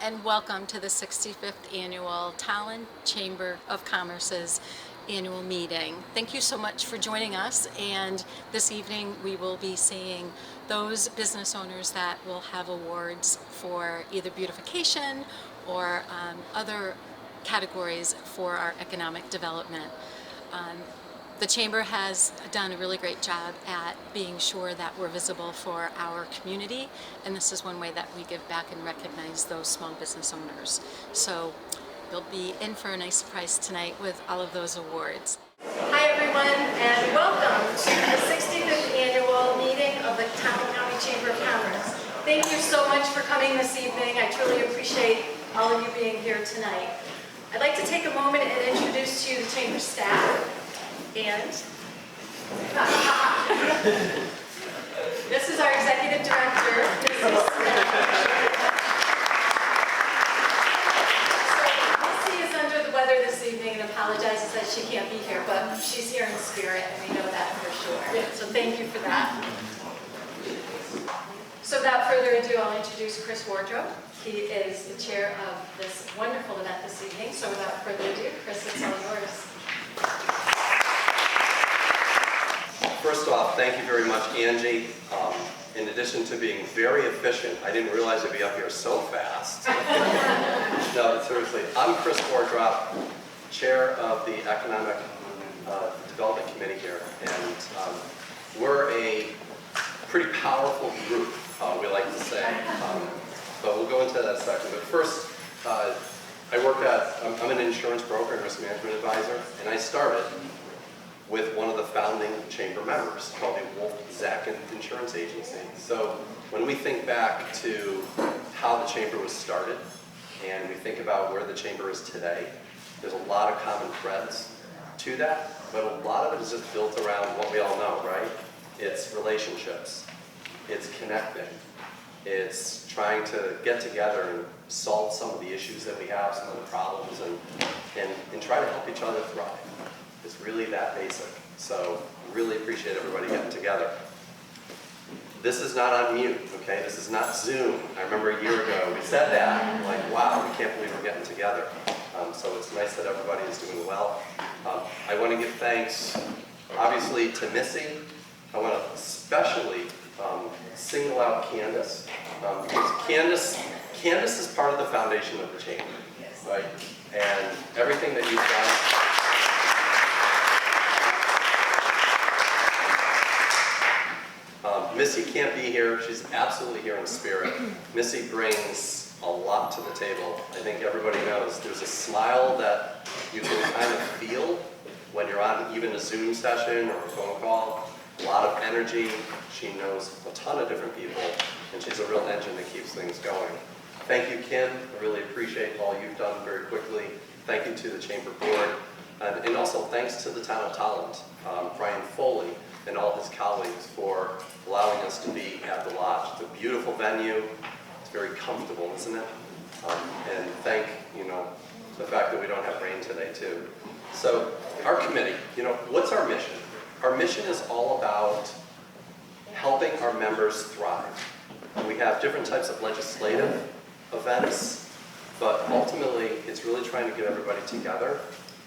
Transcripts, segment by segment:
And welcome to the 65th Annual Tolland Chamber of Commerce's annual meeting. Thank you so much for joining us, and this evening we will be seeing those business owners that will have awards for either beautification or other categories for our economic development. The Chamber has done a really great job at being sure that we're visible for our community, and this is one way that we give back and recognize those small business owners. So you'll be in for a nice surprise tonight with all of those awards. Hi everyone, and welcome to the 65th Annual Meeting of the Tolland County Chamber of Commerce. Thank you so much for coming this evening. I truly appreciate all of you being here tonight. I'd like to take a moment and introduce to you the Chamber staff. And this is our Executive Director, Mrs. Missy is under the weather this evening and apologizes that she can't be here, but she's here in spirit, and we know that for sure. So thank you for that. So without further ado, I'll introduce Chris Wardrobe. He is the chair of this wonderful event this evening. So without further ado, Chris, it's all yours. First off, thank you very much, Angie. In addition to being very efficient, I didn't realize I'd be up here so fast. No, seriously. I'm Chris Wardrop, chair of the Economic Development Committee here, and we're a pretty powerful group, we like to say. But we'll go into that second. But first, I'm an insurance broker and risk management advisor, and I started with one of the founding chamber members called the Wolf-Zacken Insurance Agency. So when we think back to how the chamber was started and we think about where the chamber is today, there's a lot of common threads to that, but a lot of it is just built around what we all know, right? It's relationships, it's connecting, it's trying to get together and solve some of the issues that we have, some of the problems, and try to help each other thrive. It's really that basic. So really appreciate everybody getting together. This is not on mute, okay? This is not Zoom. I remember a year ago we said that. I'm like, wow, we can't believe we're getting together. So it's nice that everybody is doing well. I want to give thanks, obviously, to Missy. I want to especially single out Candace. Because Candace is part of the foundation of the chamber, right? And everything that you've done. Missy can't be here. She's absolutely here in spirit. Missy brings a lot to the table. I think everybody knows there's a smile that you can kind of feel when you're on even a Zoom session or a phone call. A lot of energy. She knows a ton of different people, and she's a real engine that keeps things going. Thank you, Kim. I really appreciate all you've done very quickly. Thank you to the Chamber Board. And also thanks to the town of Tolland, Brian Foley, and all his colleagues for allowing us to be at the lodge. It's a beautiful venue. It's very comfortable, isn't it? And thank, the fact that we don't have rain today, too. So our committee, what's our mission? Our mission is all about helping our members thrive. We have different types of legislative events, but ultimately it's really trying to get everybody together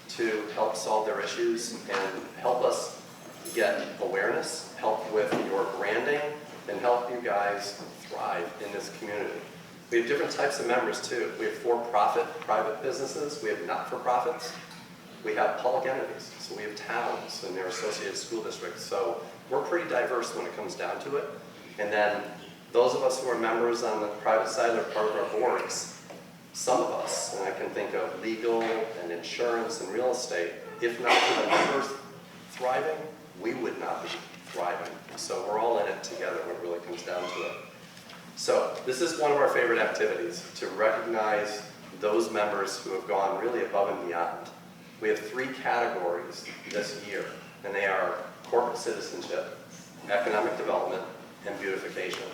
to help solve their issues and help us get awareness, help with your branding, and help you guys thrive in this community. We have different types of members too. We have for-profit private businesses, we have not-for-profits, we have public entities, so we have towns and their associated school districts. So we're pretty diverse when it comes down to it. And then those of us who are members on the private side are part of our boards. some of us, and I can think of legal and insurance and real estate, if not for the members thriving, we would not be thriving. So we're all in it together when it really comes down to it. So this is one of our favorite activities, to recognize those members who have gone really above and beyond. We have 3 categories this year, and they are corporate citizenship, economic development, and beautification.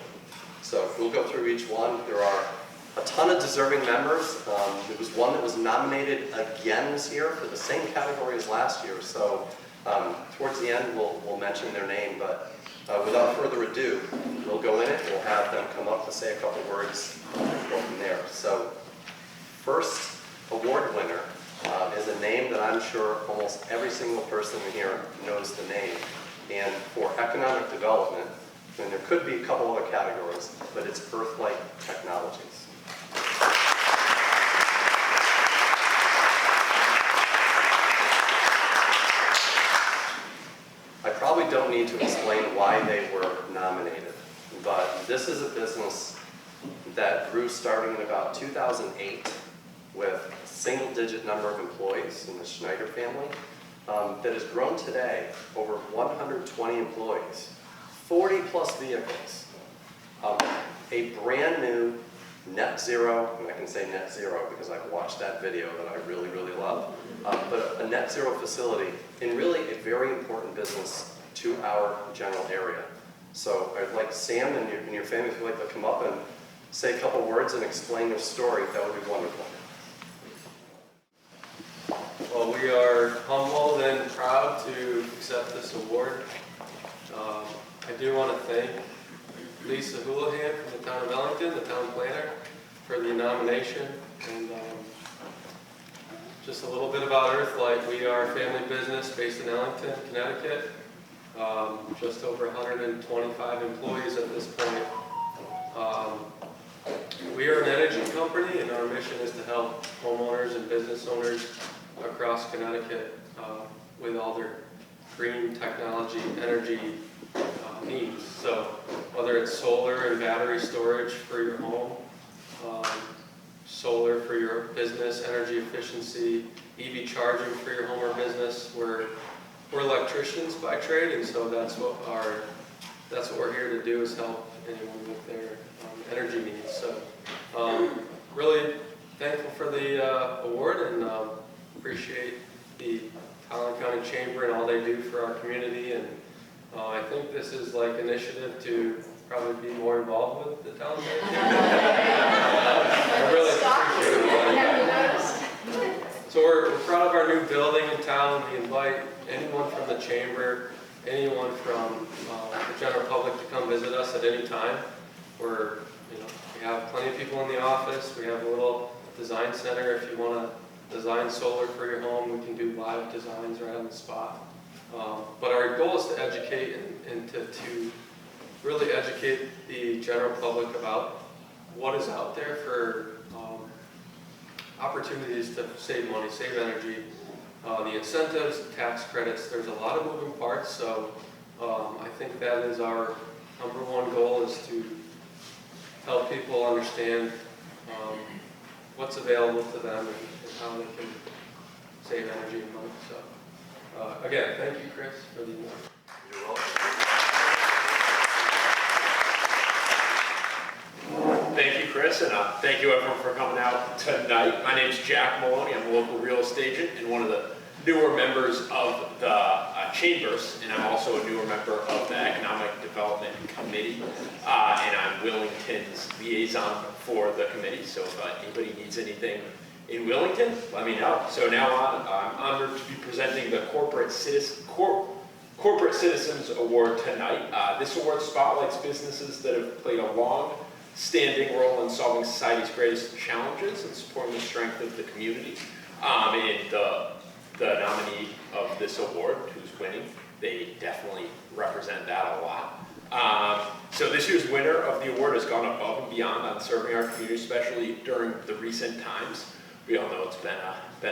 So we'll go through each one. There are a ton of deserving members. There was one that was nominated again this year for the same category as last year. So towards the end, we'll mention their name, but without further ado, we'll go in it. We'll have them come up to say a couple words and go from there. So first award winner is a name that I'm sure almost every single person in here knows the name. And for economic development, and there could be a couple other categories, but it's Earthlight Technologies. I probably don't need to explain why they were nominated, but this is a business that grew starting in about 2008 with a single-digit number of employees in the Schneider family, that has grown today over 120 employees, 40 plus vehicles, a brand new net zero, and I can say net zero because I've watched that video that I really, really love, but a net zero facility in really a very important business to our general area. So I'd like Sam and your family, if you'd like to come up and say a couple words and explain their story, that would be wonderful. Well, we are humbled and proud to accept this award. I do want to thank Lisa Houlihan from the town of Ellington, the town planner, for the nomination. And just a little bit about Earthlight. We are a family business based in Ellington, Connecticut. Just over 125 employees at this point. We are an energy company, and our mission is to help homeowners and business owners across Connecticut with all their green technology, energy needs. So whether it's solar and battery storage for your home, solar for your business, energy efficiency, EV charging for your home or business, we're electricians by trade, and so that's what we're here to do, is help anyone with their energy needs. So really thankful for the award, and appreciate the Tolland County Chamber and all they do for our community. And I think this is like initiative to probably be more involved with the Tolland County Chamber. I really appreciate it. So we're proud of our new building in town. We invite anyone from the chamber, anyone from the general public to come visit us at any time. We have plenty of people in the office. We have a little design center. If you want to design solar for your home, we can do live designs right on the spot. But our goal is to educate and to really educate the general public about what is out there for opportunities to save money, save energy, the incentives, tax credits. There's a lot of moving parts, so I think that is our number one goal, is to help people understand what's available to them and how they can save energy and money. So again, thank you, Chris, for the award. You're welcome. Thank you, Chris, and thank you everyone for coming out tonight. My name is Jack Maloney. I'm a local real estate agent and one of the newer members of the chambers, and I'm also a newer member of the Economic Development Committee, and I'm Willington's liaison for the committee. So if anybody needs anything in Willington, let me know. So now on, I'm honored to be presenting the Corporate Citizens Award tonight. This award spotlights businesses that have played a long-standing role in solving society's greatest challenges and supporting the strength of the community. And the nominee of this award, who's winning, they definitely represent that a lot. So this year's winner of the award has gone above and beyond on serving our community, especially during the recent times. We all know it's been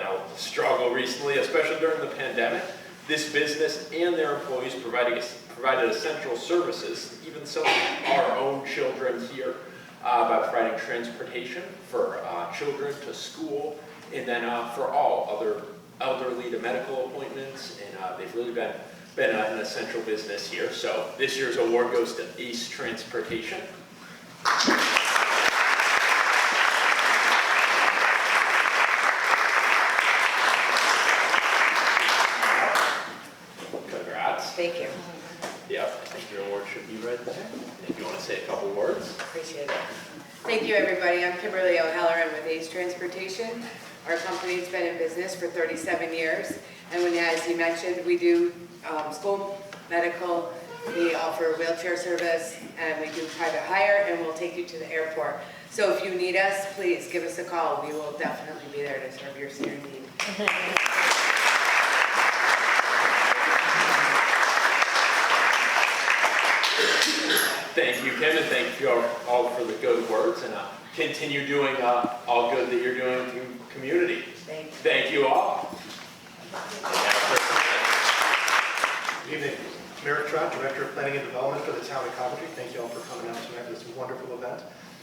a struggle recently, especially during the pandemic. This business and their employees provided essential services, even some of our own children here by providing transportation for children to school, and then for all other elderly to medical appointments, and they've really been an essential business here. So this year's award goes to Ace Transportation. Congrats. Thank you. Yep, I think your award should be right there. If you want to say a couple words. Appreciate it. Thank you, everybody. I'm Kimberly O'Halloran with Ace Transportation. Our company's been in business for 37 years. And as you mentioned, we do school, medical, we offer wheelchair service, and we do private hire, and we'll take you to the airport. So if you need us, please give us a call. We will definitely be there to serve your senior need. Thank you, Kim, and thank you all for the good words, and continue doing all good that you're doing in the community. Thank you. Thank you all. Good evening. Merrick Trott, Director of Planning and Development for the town of Coventry. Thank you all for coming out tonight for this wonderful event.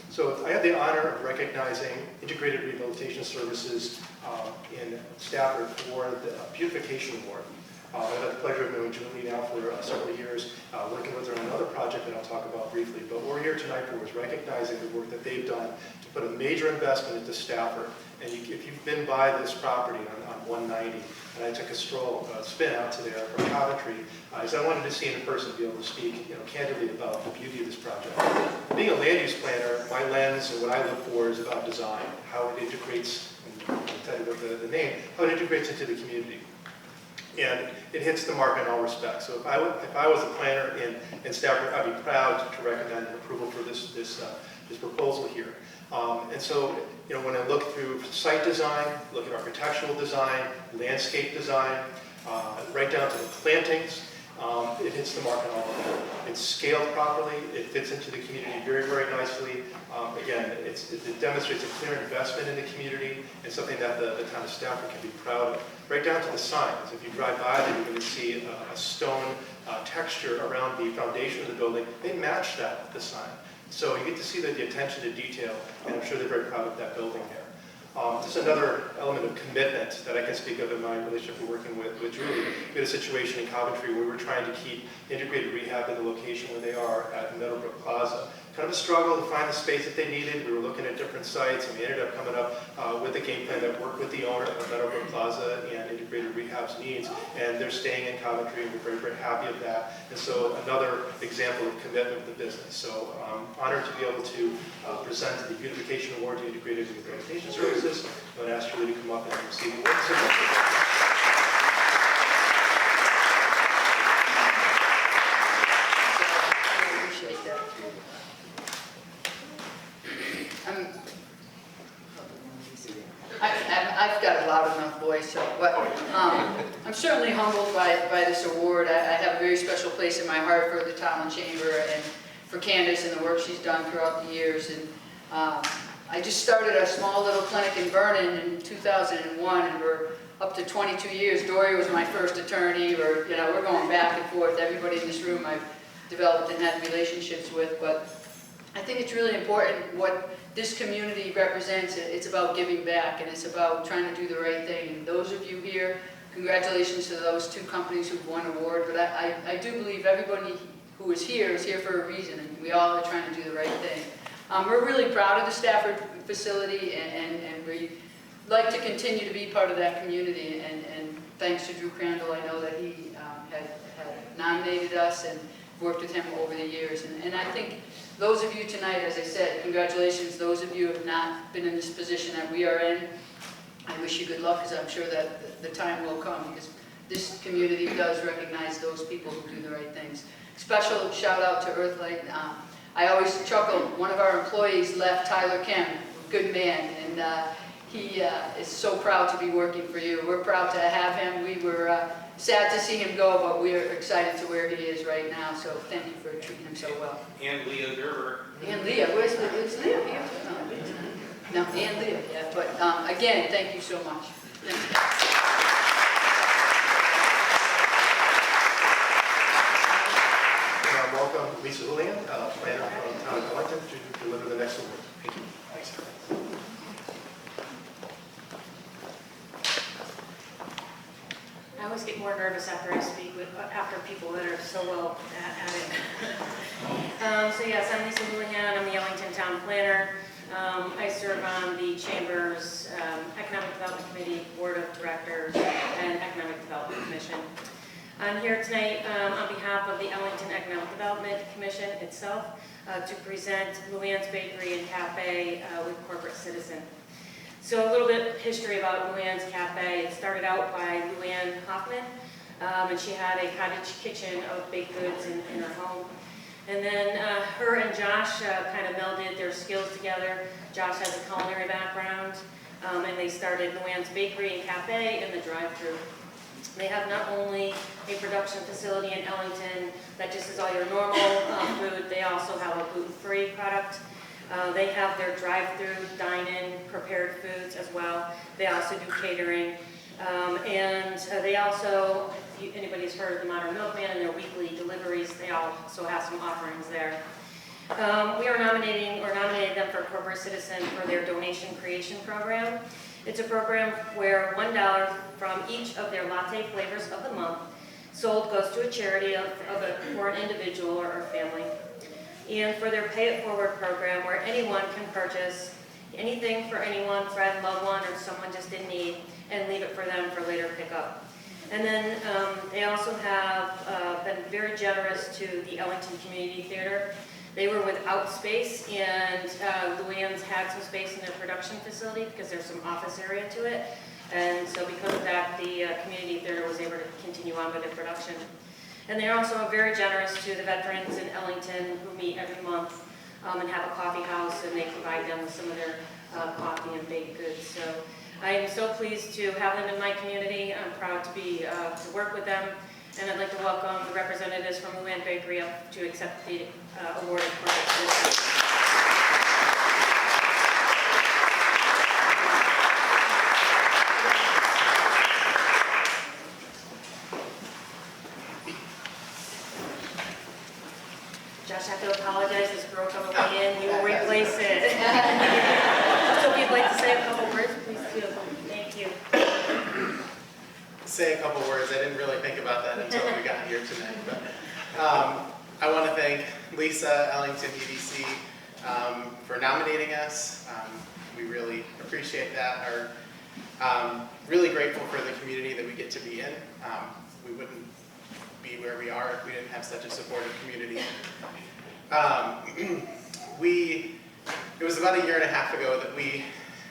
So I have the honor of recognizing Integrated Rehabilitation Services in Stafford for the Beautification Award. I've had the pleasure of knowing Julie now for several years, working with her on another project that I'll talk about briefly. But what we're here tonight for is recognizing the work that they've done to put a major investment into Stafford. And if you've been by this property on 190, and I took a spin out to there from Coventry, is I wanted to see in person, be able to speak, candidly about the beauty of this project. Being a land use planner, my lens and what I look for is about design, how it integrates, and I'll tell you what the name, how it integrates into the community. And it hits the mark in all respects. So if I was a planner in Stafford, I'd be proud to recommend an approval for this proposal here. And so, when I look through site design, look at architectural design, landscape design, right down to the plantings, it hits the mark on all of them. It's scaled properly. It fits into the community very, very nicely. Again, it demonstrates a clear investment in the community and something that the town of Stafford can be proud of. Right down to the signs. If you drive by them, you're going to see a stone texture around the foundation of the building. They match the sign. So you get to see the attention to detail, and I'm sure they're very proud of that building there. Just another element of commitment that I can speak of in my relationship we're working with Julie. We had a situation in Coventry where we were trying to keep integrated rehab in the location where they are at Meadowbrook Plaza. Kind of a struggle to find the space that they needed. We were looking at different sites, and we ended up coming up with a game plan that worked with the owner of Meadowbrook Plaza and integrated rehab's needs. And they're staying in Coventry, and we're very, very happy of that. And so another example of commitment with the business. So I'm honored to be able to present the Beautification Award to Integrated Rehabilitation Services. I'm going to ask Julie to come up and receive the award. I've got a loud enough voice, but I'm certainly humbled by this award. I have a very special place in my heart for the Tolland Chamber and for Candace and the work she's done throughout the years. And I just started a small little clinic in Vernon in 2001, and we're up to 22 years. Dory was my first attorney. We're going back and forth. Everybody in this room I've developed and had relationships with, but I think it's really important what this community represents. It's about giving back, and it's about trying to do the right thing. And those of you here, congratulations to those two companies who've won awards, but I do believe everybody who is here for a reason, and we all are trying to do the right thing. We're really proud of the Stafford facility, and we like to continue to be part of that community, and thanks to Drew Crandall, I know that he had nominated us and worked with him over the years. And I think those of you tonight, as I said, congratulations. Those of you who have not been in this position that we are in, I wish you good luck, because I'm sure that the time will come, because this community does recognize those people who do the right things. Special shout out to Earthlight. I always chuckle, one of our employees left, Tyler Kim, good man, and he is so proud to be working for you. We're proud to have him. We were sad to see him go, but we're excited to where he is right now, so thank you for treating him so well. And Leah Gerber. And Leah, is Leah here? No, and Leah, yeah, but again, thank you so much. Thank you. Welcome Lisa Julian, planner from Town of Tolland, to deliver the next award. I always get more nervous after I speak after people that are so well at it. So yes, I'm Lisa Houlihan. I'm the Ellington Town Planner. I serve on the Chamber's Economic Development Committee, Board of Directors, and Economic Development Commission. I'm here tonight on behalf of the Ellington Economic Development Commission itself to present Luann's Bakery and Cafe with Corporate Citizen. So a little bit of history about Luann's Cafe. It started out by Luann Hoffman, and she had a cottage kitchen of baked goods in her home. And then her and Josh kind of melded their skills together. Josh has a culinary background, and they started Luann's Bakery and Cafe in the drive-thru. They have not only a production facility in Ellington that just is all your normal food, they also have a gluten-free product. They have their drive-through, dine-in, prepared foods as well. They also do catering. And they also, if anybody's heard of the Modern Milkman and their weekly deliveries, they also have some offerings there. We are nominated them for Corporate Citizen for their donation creation program. It's a program where $1 from each of their latte flavors of the month sold goes to a charity for an individual or family. And for their Pay It Forward program, where anyone can purchase anything for anyone, friend, loved one, or someone just in need, and leave it for them for later pickup. And then they also have been very generous to the Ellington Community Theater. They were without space, and Luann's had some space in their production facility because there's some office area to it. And so because of that, the community theater was able to continue on with their production. And they're also very generous to the veterans in Ellington who meet every month and have a coffee house, and they provide them with some of their coffee and baked goods. So I am so pleased to have them in my community. I'm proud to work with them. And I'd like to welcome the representatives from Luann Bakery up to accept the award of Corporate Citizen. Josh, I have to apologize. This broke on the way in. You will replace it. So if you'd like to say a couple words, please do. Thank you. Say a couple words. I didn't really think about that until we got here tonight. But I want to thank Lisa, Ellington EDC, for nominating us. We really appreciate that. Really grateful for the community that we get to be in. We wouldn't be where we are if we didn't have such a supportive community. It was about a year and a half ago that we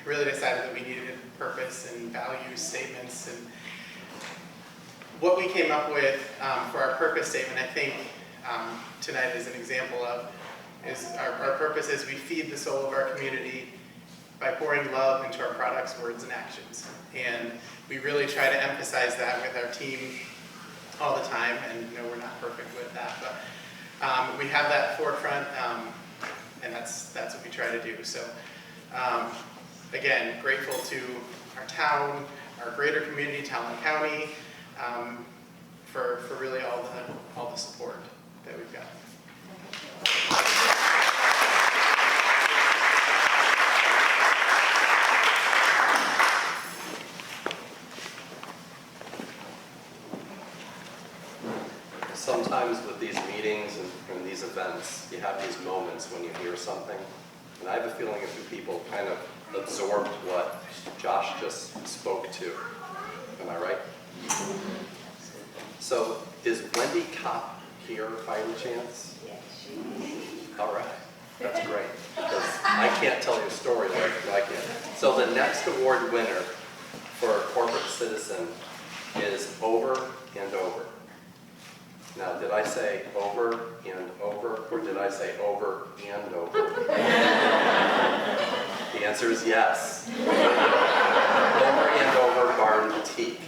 really decided that we needed purpose and value statements, and what we came up with for our purpose statement, I think tonight is an example of, is our purpose is we feed the soul of our community by pouring love into our products, words, and actions. And we really try to emphasize that with our team all the time, and we're not perfect with that, but we have that forefront, and that's what we try to do. So again, grateful to our town, our greater community, Tolland County, for really all the support that we've got. Sometimes with these meetings and these events, you have these moments when you hear something, and I have a feeling a few people kind of absorbed what Josh just spoke to. Am I right? So, is Wendy Kopp here by any chance? Yes, she is. All right, that's great, because I can't tell you a story like it. So the next award winner for Corporate Citizen is Over and Over. Now, did I say over and over, or did I say over and over? The answer is yes. Over and Over Bar and Boutique.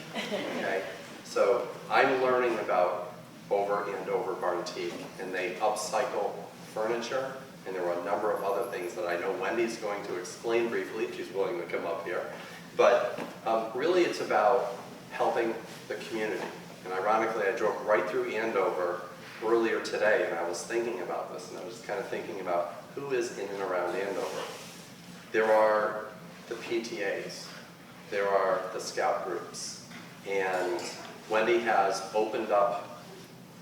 Okay, so I'm learning about Over and Over Bar and Boutique, and they upcycle furniture, and there are a number of other things that I know Wendy's going to explain briefly if she's willing to come up here. But really, it's about helping the community. And ironically, I drove right through Andover earlier today, and I was thinking about this, and I was kind of thinking about who is in and around Andover. There are the PTAs, there are the scout groups, and Wendy has opened up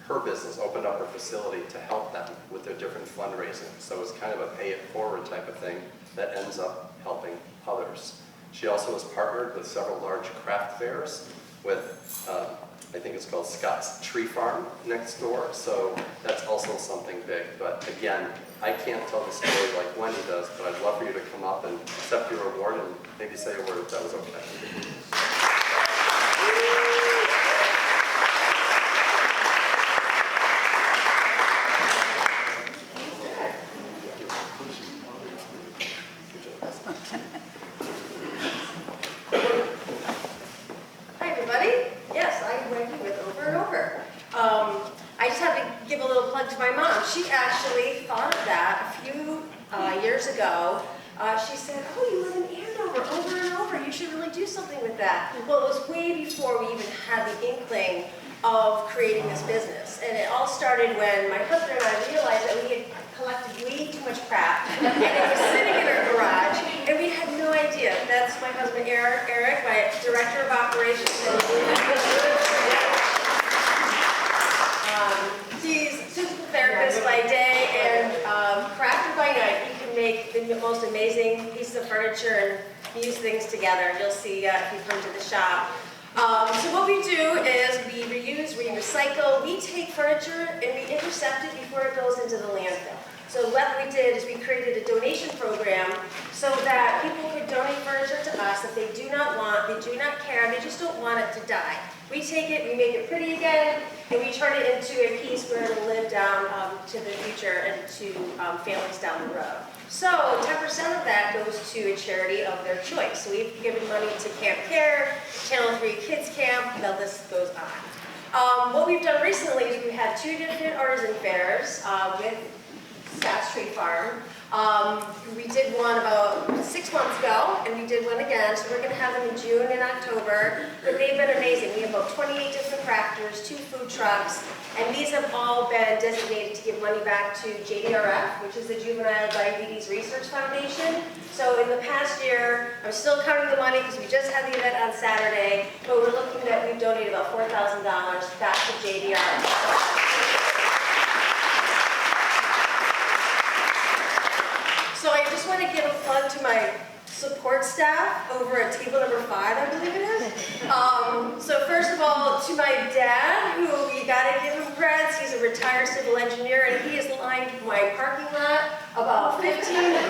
her business, opened up her facility to help them with their different fundraising. So it's kind of a pay it forward type of thing that ends up helping others. She also has partnered with several large craft fairs with, I think it's called Scott's Tree Farm next door. So that's also something big. But again, I can't tell the story like Wendy does, but I'd love for you to come up and accept your award and maybe say a word if that was okay. Hi, everybody. Yes, I'm Wendy with Over and Over. I just have to give a little plug to my mom. She actually thought of that a few years ago. She said, oh, you live in Andover, Over and Over. You should really do something with that. Well, it was way before we even had the inkling of creating this business. And it all started when my husband and I realized that we had collected way too much crap. And it was sitting in our garage, and we had no idea. That's my husband, Eric, my director of operations. He's a physical therapist by day and crafter by night. He can make the most amazing pieces of furniture and use things together. You'll see if you come to the shop. So what we do is we reuse, we recycle, we take furniture and we intercept it before it goes into the landfill. So what we did is we created a donation program so that people could donate furniture to us that they do not want, they do not care, they just don't want it to die. We take it, we make it pretty again, and we turn it into a piece where it'll live down to the future and to families down the road. So 10% of that goes to a charity of their choice. So we've given money to Camp Care, Channel 3 Kids Camp, the list goes on. What we've done recently is we had 2 different artisan fairs with Scott's Tree Farm. We did one about 6 months ago, and we did one again, so we're going to have them in June and October. But they've been amazing. We have about 28 different crafters, 2 food trucks, and these have all been designated to give money back to JDRF, which is the Juvenile Diabetes Research Foundation. So in the past year, I'm still counting the money because we just had the event on Saturday, but we're looking that we've donated about $4,000 back to JDRF. So I just want to give a plug to my support staff over at table number 5, I believe it is. So first of all, to my dad, who you gotta give him credits, he's a retired civil engineer, and he has lined my parking lot about 15,000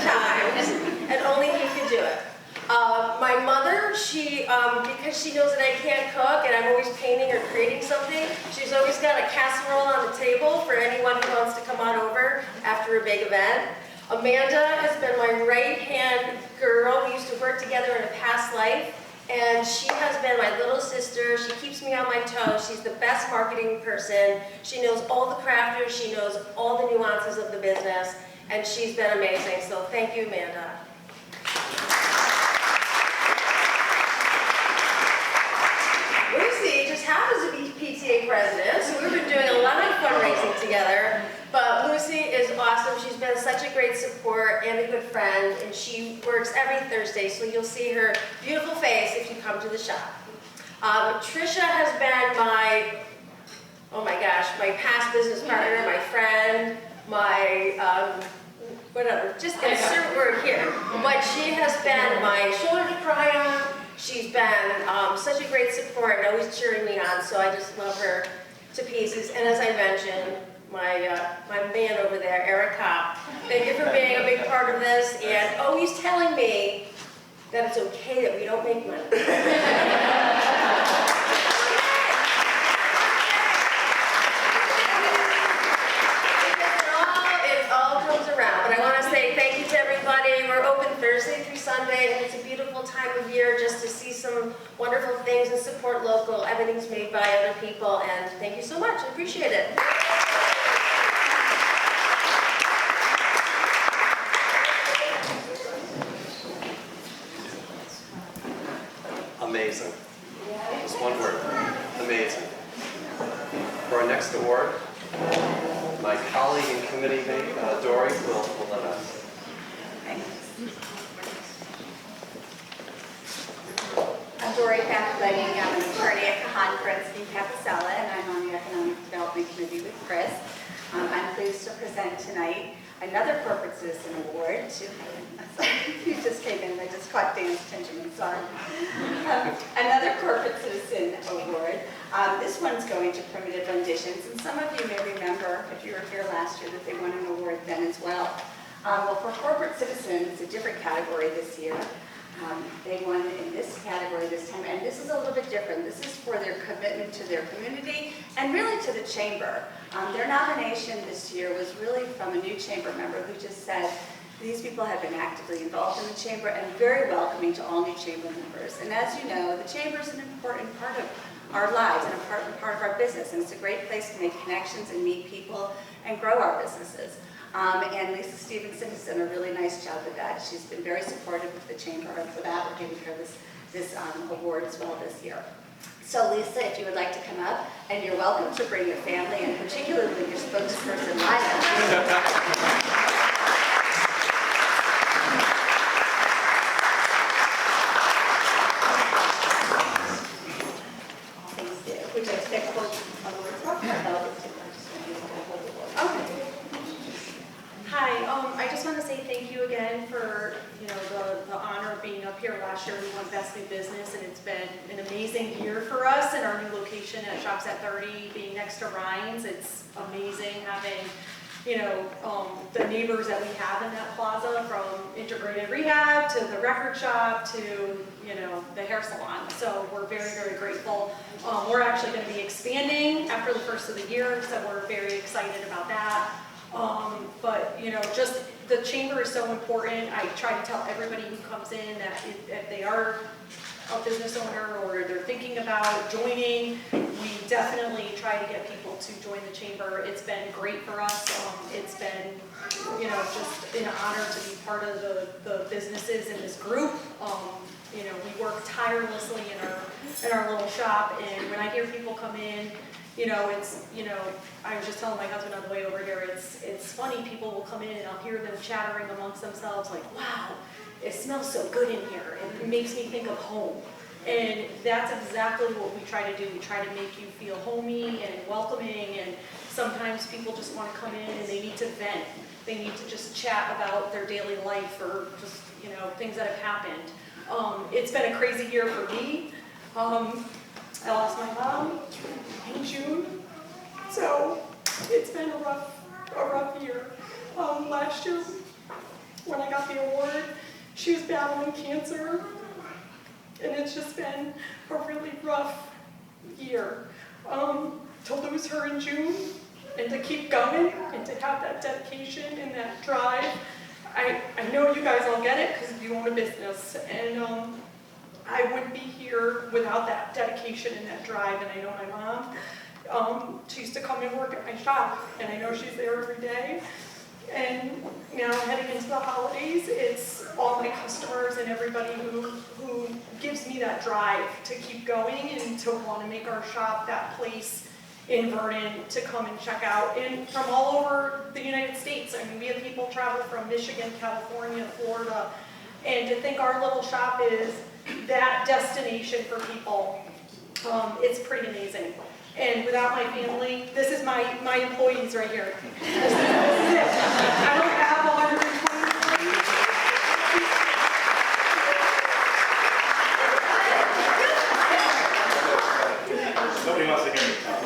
times, and only he can do it. My mother, she, because she knows that I can't cook and I'm always painting or creating something, she's always got a casserole on the table for anyone who wants to come on over after a big event. Amanda has been my right-hand girl. We used to work together in a past life, and she has been my little sister. She keeps me on my toes. She's the best marketing person. She knows all the crafters. She knows all the nuances of the business, and she's been amazing. So thank you, Amanda. Lucy just happens to be PTA president, so we've been doing a lot of fundraising together. But Lucy is awesome. She's been such a great support and a good friend, and she works every Thursday, so you'll see her beautiful face if you come to the shop. Trisha has been my, oh my gosh, my past business partner, my friend, my, whatever, just insert word here. But she has been my shoulder to cry on. She's been such a great support and always cheering me on, so I just love her to pieces. And as I mentioned, my man over there, Eric Kopp, thank you for being a big part of this and always telling me that it's okay that we don't make money. It all comes around. But I want to say thank you to everybody. We're open Thursday through Sunday, and it's a beautiful time of year just to see some wonderful things and support local. Everything's made by other people, and thank you so much. I appreciate it. Amazing. Just one word. Amazing. For our next award, my colleague and committee mate, Dory, will let us. I'm Dory Lori Pacaletti. I'm an attorney at Kahan Princeton Capicella, and I'm on the Economic Development Committee with Chris. I'm pleased to present tonight another Corporate Citizen Award to, you just came in, I just caught Dan's attention, I'm sorry. Another Corporate Citizen Award. This one's going to Primitive Renditions, and some of you may remember, if you were here last year, that they won an award then as well. Well, for Corporate Citizen, it's a different category this year. They won in this category this time, and this is a little bit different. This is for their commitment to their community and really to the chamber. Their nomination this year was really from a new chamber member who just said these people have been actively involved in the chamber and very welcoming to all new chamber members. And as you know, the chamber is an important part of our lives and an important part of our business, and it's a great place to make connections and meet people and grow our businesses. And Lisa Stevenson has done a really nice job with that. She's been very supportive of the chamber, and for that we're giving her this award as well this year. So Lisa, if you would like to come up, and you're welcome to bring your family, and particularly your spokesperson, Lila. I just want to say thank you again for the honor of being up here. Last year we won Best New Business, and it's been an amazing year for us. And our new location at Shops at 30 being next to Ryan's, it's amazing having the neighbors that we have in that plaza, from integrated rehab to the record shop to the hair salon. So we're very, very grateful. We're actually going to be expanding after the first of the year, so we're very excited about that. But just the chamber is so important. I try to tell everybody who comes in that if they are a business owner or they're thinking about joining, we definitely try to get people to join the chamber. It's been great for us. It's been just an honor to be part of the businesses in this group. We work tirelessly in our little shop, and when I hear people come in, I was just telling my husband on the way over here, it's funny, people will come in and I'll hear them chattering amongst themselves like, wow, it smells so good in here, and it makes me think of home. And that's exactly what we try to do. We try to make you feel homey and welcoming, and sometimes people just want to come in and they need to vent. They need to just chat about their daily life or just, things that have happened. It's been a crazy year for me. I lost my mom in June, so it's been a rough year. Last year, when I got the award, she was battling cancer, and it's just been a really rough year. To lose her in June, and to keep going, and to have that dedication and that drive, I know you guys all get it because you own a business, and I wouldn't be here without that dedication and that drive. And I know my mom, she used to come and work at my shop, and I know she's there every day. And now heading into the holidays, it's all my customers and everybody who gives me that drive to keep going and to want to make our shop that place in Vernon to come and check out, and from all over the United States. I mean, we have people travel from Michigan, California, Florida, and to think our little shop is that destination for people, it's pretty amazing. And without my family, this is my employees right here. This is it. I don't have 120 employees. Nobody wants to hear me talk.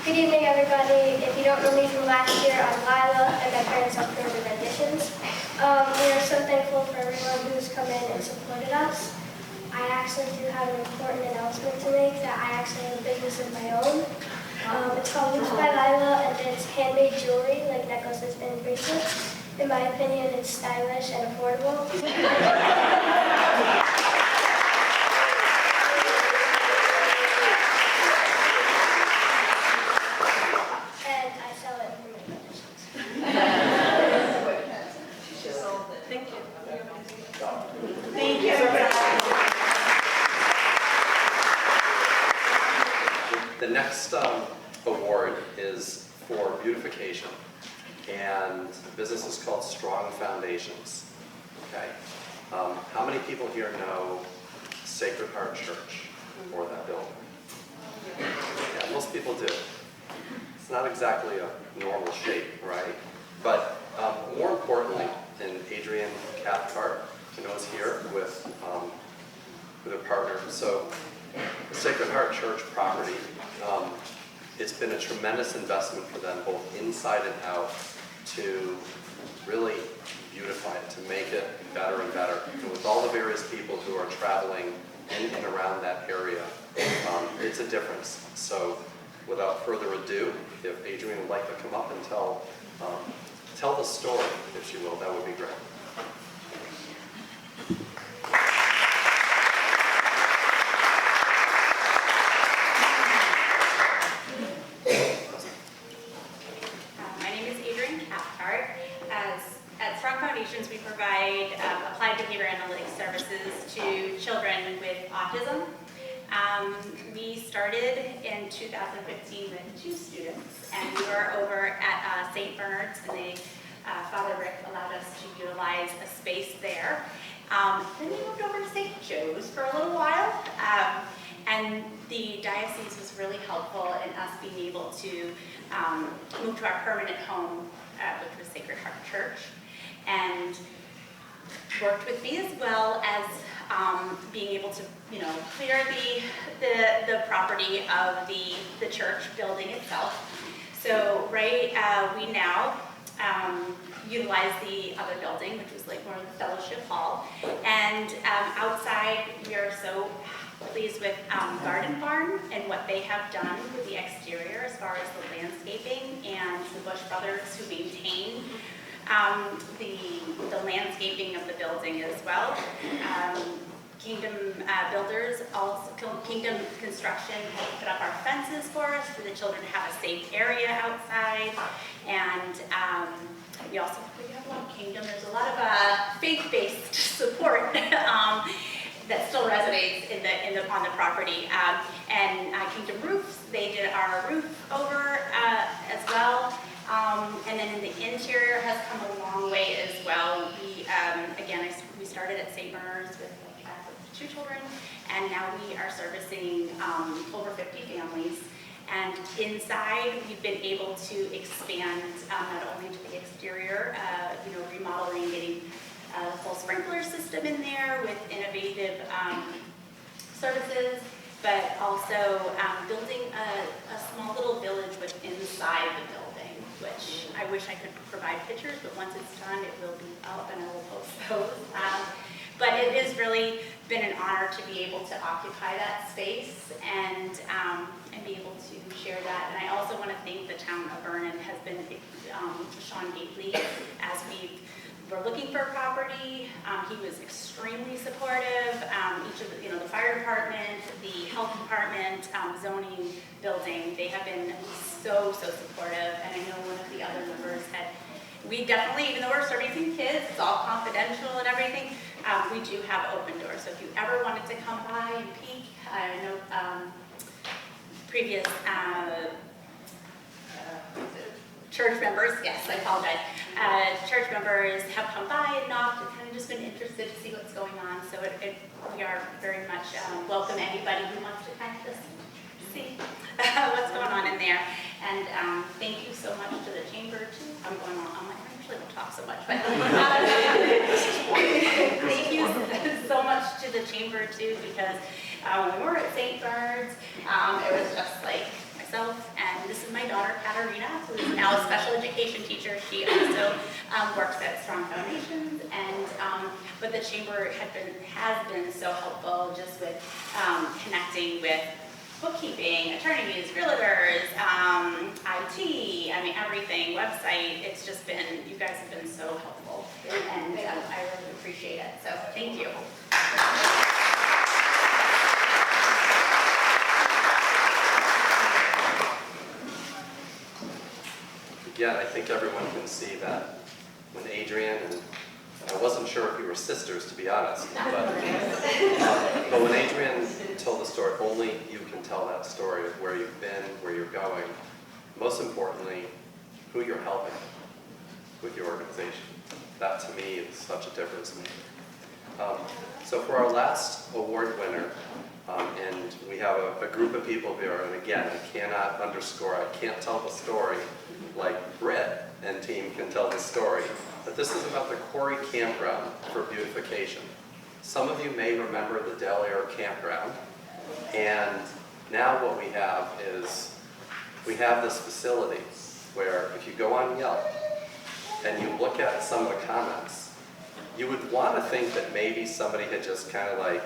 Good evening, everybody. If you don't know me from last year, I'm Lila, and my parents are Primitive Renditions. We are so thankful for everyone who's come in and supported us. I actually do have an important announcement to make, that I actually have a business of my own. It's called Loops by Lila, and it's handmade jewelry, like necklaces and bracelets. In my opinion, it's stylish and affordable. The next award is for Beautification, and the business is called Strong Foundations. Okay, how many people here know Sacred Heart Church for that building? Yeah, most people do. It's not exactly a normal shape, right? But more importantly, and Adrian Cathcart, I know is here with a partner. So the Sacred Heart Church property, it's been a tremendous investment for them, both inside and out, to really beautify it, to make it better and better. And with all the various people who are traveling in and around that area, it's a difference. So without further ado, if Adrian would like to come up and tell the story, if she will, that would be great. My name is Adrian Cathcart. At Strong Foundations, we provide applied behavior analytics services to children with autism. We started in 2015 with 2 students, and we were over at St. Bernard's, and Father Rick allowed us to utilize a space there. Then we moved over to St. Joe's for a little while, and the diocese was really helpful in us being able to move to our permanent home, which was Sacred Heart Church, and worked with me as well as being able to, clear the property of the church building itself. So, we now utilize the other building, which was like more of the fellowship hall, and outside we are so pleased with Garden Barn and what they have done with the exterior as far as the landscaping, and the Bush Brothers who maintain the landscaping of the building as well. Kingdom Builders, also Kingdom Construction has put up our fences for us for the children to have a safe area outside, and we have a lot of Kingdom. There's a lot of faith-based support that still resonates on the property. And Kingdom Roofs, they did our roof over as well. And then in the interior has come a long way as well. We started at St. Bernard's with 2 children, and now we are servicing over 50 families. And inside, we've been able to expand not only to the exterior, remodeling, getting a full sprinkler system in there with innovative services, but also building a small little village inside the building, which I wish I could provide pictures, but once it's done, it will be up and I will post those. But it has really been an honor to be able to occupy that space and be able to share that. And I also want to thank the town of Vernon has been Sean Gately as we're looking for property. He was extremely supportive. Each of the fire department, the health department, zoning, building, they have been so supportive. And I know one of the other members we definitely, even though we're servicing kids, it's all confidential and everything, we do have open doors. So if you ever wanted to come by and peek, I know previous church members, yes, I apologize, church members have come by and knocked and kind of just been interested to see what's going on. So we are very much welcome anybody who wants to kind of just see what's going on in there. And thank you so much to the chamber too. I'm going on. I usually don't talk so much, but thank you so much to the chamber too, because when we were at St. Bernard's, it was just like myself, and this is my daughter Katarina, who is now a special education teacher. She also works at Strong Foundations, and but the chamber has been so helpful just with connecting with bookkeeping, attorneys, realtors, IT, everything, website. It's just been, you guys have been so helpful, and I really appreciate it. So thank you. Again, I think everyone can see that when Adrian and I wasn't sure if we were sisters, to be honest, but when Adrian told the story, only you can tell that story of where you've been, where you're going. Most importantly, who you're helping with your organization. That to me is such a difference maker. So for our last award winner, and we have a group of people here, and again, I cannot underscore, I can't tell the story like Britt and team can tell the story, but this is about the Quarry Campground for Beautification. Some of you may remember the Del Air Campground, and now what we have is, we have this facility where if you go on Yelp and you look at some of the comments, you would want to think that maybe somebody had just kind of like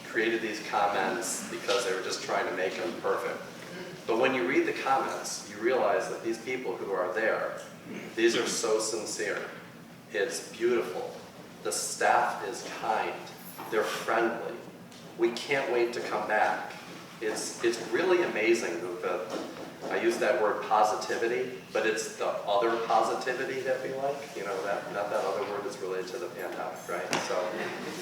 created these comments because they were just trying to make them perfect. But when you read the comments, you realize that these people who are there, these are so sincere. It's beautiful. The staff is kind. They're friendly. We can't wait to come back. It's really amazing. I use that word positivity, but it's the other positivity that we like. You know, not that other word that's related to the pandemic, right?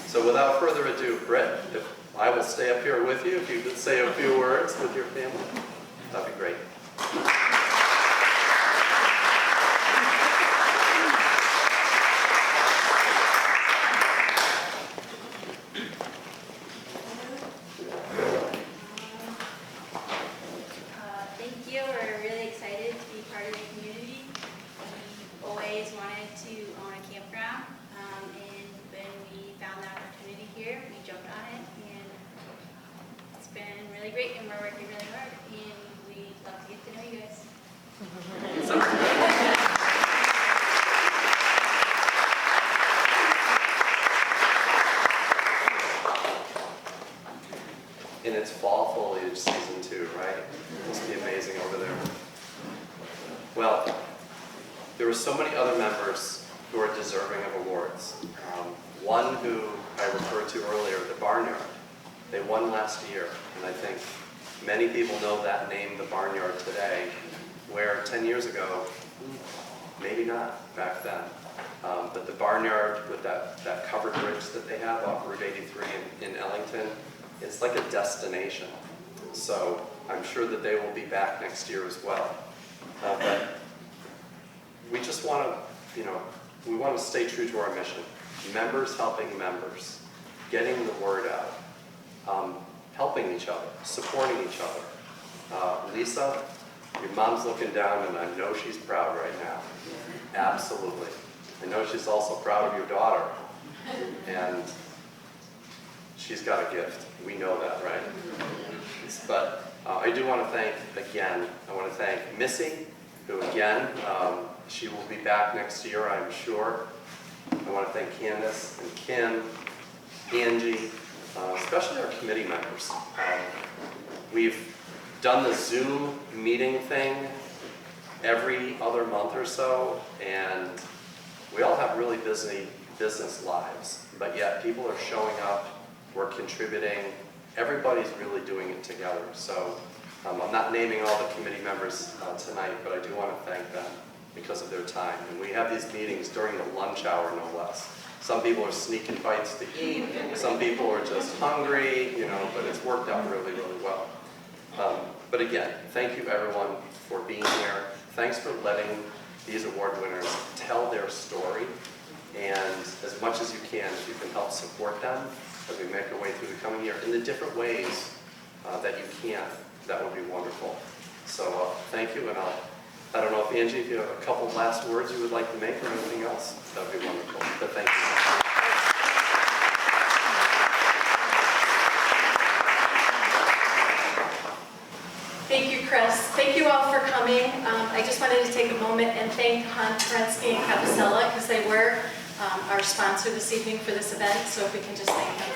So without further ado, Britt, if I will stay up here with you. If you could say a few words with your family, that'd be great. Thank you. We're really excited to be part of the community. We always wanted to own a campground, and when we found the opportunity here, we jumped on it, and it's been really great, and we're working really hard, and we'd love to get to know you guys. And it's fall foliage season 2, right? It must be amazing over there. Well, there were so many other members who are deserving of awards. One who I referred to earlier, the Barnyard. They won last year, and I think many people know that name, the Barnyard, today, where 10 years ago, maybe not back then. But the Barnyard with that covered bridge that they have off Route 83 in Ellington, it's like a destination. So I'm sure that they will be back next year as well. But we just want to, we want to stay true to our mission. Members helping members, getting the word out, helping each other, supporting each other. Lisa, your mom's looking down and I know she's proud right now. Absolutely. I know she's also proud of your daughter. And she's got a gift. We know that, right? But I do want to thank, again, I want to thank Missy, who again, she will be back next year, I'm sure. I want to thank Candace and Kim, Angie, especially our committee members. We've done the Zoom meeting thing every other month or so, and we all have really busy business lives, but yet people are showing up, we're contributing, everybody's really doing it together. So I'm not naming all the committee members tonight, but I do want to thank them because of their time. And we have these meetings during the lunch hour, no less. Some people are sneaking bites to eat, some people are just hungry, but it's worked out really, really well. But again, thank you everyone for being here. Thanks for letting these award winners tell their story. And as much as you can, if you can help support them as we make our way through the coming year in the different ways that you can, that would be wonderful. So thank you, and I don't know if Angie, if you have a couple last words you would like to make or anything else, that would be wonderful. But thank you. Thank you, Chris. Thank you all for coming. I just wanted to take a moment and thank Hunt, Kerensky, and Capicella because they were our sponsor this evening for this event, so if we can just thank them.